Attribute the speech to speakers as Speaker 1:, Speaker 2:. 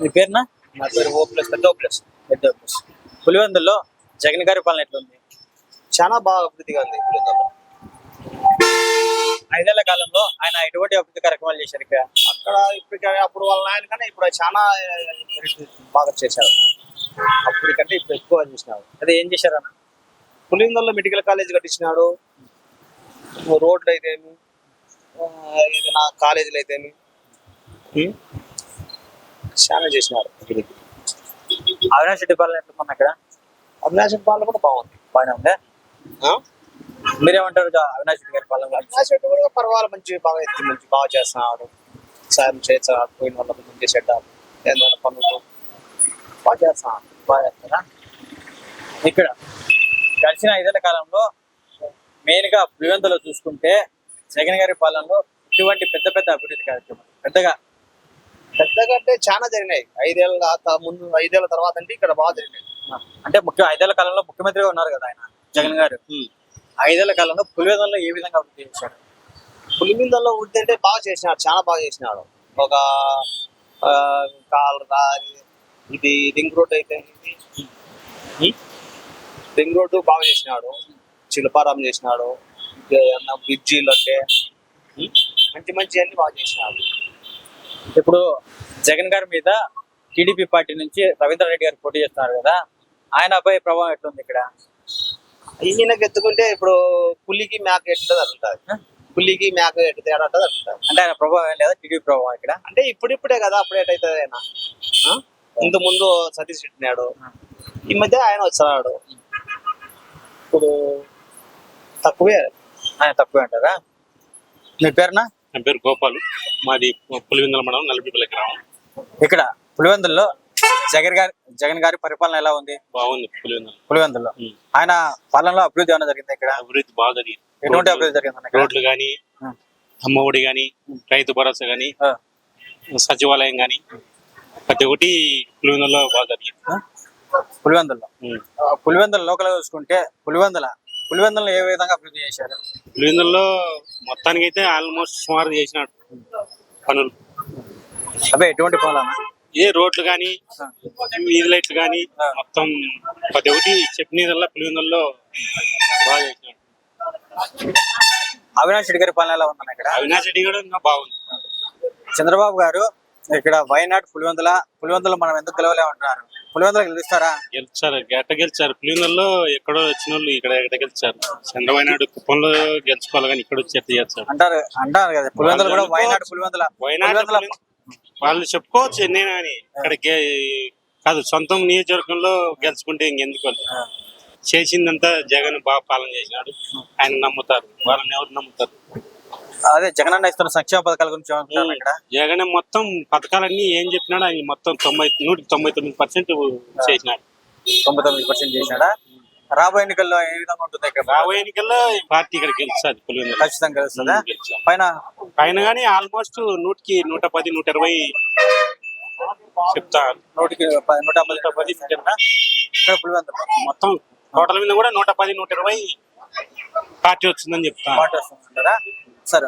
Speaker 1: మీ పేరునా?
Speaker 2: నా పేరు ఓప్లస్ పెద్ద ఓప్లస్.
Speaker 1: పెద్ద ప్లస్. పులివెందుల్లో జగన్ గారి పాలన ఎట్లుంది?
Speaker 2: చాలా బాగా అభివృద్ధిగా ఉంది పులివెందులలో.
Speaker 1: 5 ఏళ్ల కాలంలో ఆయన ఎటువంటి అభివృద్ధి కార్యక్రమాలు చేశారు ఇక్కడ?
Speaker 2: అక్కడ ఇప్పటికే అప్పుడు వాళ్ళ ఆయన కన్నా ఇప్పుడు చాలా బాగా చేశారు. అప్పటికంటే ఇప్పుడు ఎక్కువ చేసినాడు.
Speaker 1: అదే ఏం చేశారు అన్న?
Speaker 2: పులివెందులలో మెడికల్ కాలేజ్ కట్టించినాడు. రోడ్లు అయితేమి, ఏదైనా కాలేజీలు అయితేమి చాలా చేసినారు.
Speaker 1: అవినాష్ రెడ్డి పాలన ఎట్లుందన్న ఇక్కడ?
Speaker 2: అవినాశ్ పాలన కూడా బాగుంది.
Speaker 1: బాగానే ఉందా? మీరేమంటారు అవినాష్ రెడ్డి గారి పాలన గురించి?
Speaker 2: అవినాశ్ రెడ్డి కూడా పర్వాలేదు, మంచి బాగా చేస్తున్నాడు. సాయం చేస్తాడు, పోయిన వాళ్ళకి మంచి చేద్దాం, ఏదైనా పనులు బాగా చేస్తున్నాడు.
Speaker 1: బాగా చేస్తారా? ఇక్కడ గడిచిన 5 ఏళ్ల కాలంలో మెయిన్ గా పులివెందులో చూసుకుంటే జగన్ గారి పాలనలో ఇటువంటి పెద్ద పెద్ద అభివృద్ధి కార్యక్రమాలు పెద్దగా
Speaker 2: అంటే చాలా జరిగినాయి. 5 ఏళ్ళ ముందు, 5 ఏళ్ళ తర్వాత అంటే ఇక్కడ బాగా జరిగినాయి.
Speaker 1: అంటే 5 ఏళ్ల కాలంలో ముఖ్యమంత్రిగా ఉన్నారు కదా ఆయన జగన్ గారు. 5 ఏళ్ల కాలంలో పులివెందులో ఏ విధంగా అభివృద్ధి చేశారు?
Speaker 2: పులివెందులలో వృద్ధి అంటే బాగా చేసినాడు, చాలా బాగా చేసినాడు. ఒక ఇది రింగ్ రోడ్ అయితే రింగ్ రోడ్డు బాగా చేసినాడు. శిల్పారాం చేసినాడు. బ్రిడ్జీలు అంటే మంచి అన్ని బాగా చేసినాడు.
Speaker 1: ఇప్పుడు జగన్ గారి మీద టీడీపీ పార్టీ నుంచి రవీంద్ర రెడ్డి గారు పోటీ చేస్తున్నారు కదా, ఆయనపై ప్రభావం ఎట్లుంది ఇక్కడ?
Speaker 2: ఈయనకి ఎత్తుకుంటే ఇప్పుడు పులికి మేక ఎట్టుంది అంటుంది. పులికి మేక ఎట్టు తేడా అంటుంది అంటుంది.
Speaker 1: అంటే ఆయన ప్రభావం ఏం లేదా టీడీపీ ప్రభావం ఇక్కడ?
Speaker 2: అంటే ఇప్పుడిప్పుడే కదా, అప్పుడు ఎటవుతుంది ఆయన. ఇంత ముందు సతీష్ పెట్టినాడు, ఈ మధ్య ఆయన వచ్చాడు. ఇప్పుడు తక్కువే.
Speaker 1: ఆయన తక్కువే అంటారా? మీ పేరునా?
Speaker 3: నా పేరు గోపాలు. మాది పులివెందుల మండలం నల్లబిపల్లి గ్రామం.
Speaker 1: ఇక్కడ పులివెందుల్లో జగన్ గారి పరిపాలన ఎలా ఉంది?
Speaker 3: బాగుంది
Speaker 1: పులివెందుల్లో ఆయన పాలనలో అభివృద్ధి ఏమైనా జరిగింది ఇక్కడ?
Speaker 3: అభివృద్ధి బాగా జరిగింది.
Speaker 1: ఎటువంటి అభివృద్ధి జరిగింది?
Speaker 3: రోడ్లు గాని, అమ్మఒడి గాని, రైతు భరోసా గాని, సచివాలయం గాని, ప్రతి ఒక్కటి పులివెందుల్లో బాగా జరిగింది.
Speaker 1: పులివెందుల లోకల్ చూసుకుంటే పులివెందులను ఏ విధంగా అభివృద్ధి చేశారు?
Speaker 3: పులివెందుల్లో మొత్తానికి అయితే ఆల్మోస్ట్ సుమారు చేసినాడు పనులు.
Speaker 1: అవే ఎటువంటి పాలన?
Speaker 3: ఏ రోడ్లు గాని, వీధి లైట్లు గాని, మొత్తం ప్రతి ఒక్కటి చెప్పినదల్లా పులివెందుల్లో బాగా చేసినాడు.
Speaker 1: అవినాష్ రెడ్డి గారి పాలన ఎలా ఉందన్న ఇక్కడ?
Speaker 3: అవినాష్ రెడ్డి కూడా ఇంకా బాగుంది.
Speaker 1: చంద్రబాబు గారు ఇక్కడ వైనాడు పులివెందులో మనం ఎందుకు గెలవలేమంటున్నారు? పులివెందులో గెలుస్తారా?
Speaker 3: గెలిచారు, గెలిచారు. పులివెందుల్లో ఎక్కడో వచ్చిన వాళ్ళు ఇక్కడ గెలిచారు. చంద్రబాబు నాయుడు కుప్పంలో గెలుచుకోవాలి కానీ ఇక్కడ వచ్చి ఎట్లా చేస్తారు
Speaker 1: అంటారు కదా. పులివెందులు కూడా వైనాడు
Speaker 3: వాళ్ళు చెప్పుకోవచ్చు నేను అని. ఇక్కడ కాదు, సొంతం నియోజకవర్గంలో గెలుచుకుంటే ఇంకెందుకు? చేసిందంతా జగన్ బాగా పాలన చేసినాడు. ఆయన నమ్ముతారు, వాళ్ళని ఎవరు నమ్ముతారు?
Speaker 1: అదే జగన్ అన్న ఇస్తున్న సంక్షేమ పథకాల గురించి ఇక్కడ
Speaker 3: జగన్ మొత్తం పథకాలన్నీ ఏం చెప్పినాడు ఆయన మొత్తం 99% చేసినాడు.
Speaker 1: 99% చేసినాడా? రాబోయే ఎన్నికల్లో ఏ విధంగా ఉంటుంది ఇక్కడ?
Speaker 3: రాబోయే ఎన్నికల్లో పార్టీ ఇక్కడ గెలుస్తుంది, పులివెందులు
Speaker 1: ఖచ్చితంగా గెలుస్తుందా? పైన
Speaker 3: కానీ ఆల్మోస్ట్ 100కి 110, 120 చెప్తారు.
Speaker 1: 100కి 110 ఇక్కడ పులివెందులు
Speaker 3: మొత్తం టోటల్ మీద కూడా 110, 120 పార్టీ వచ్చిందని చెప్తాను.
Speaker 1: పార్టీ వస్తుందంటారా? సరే.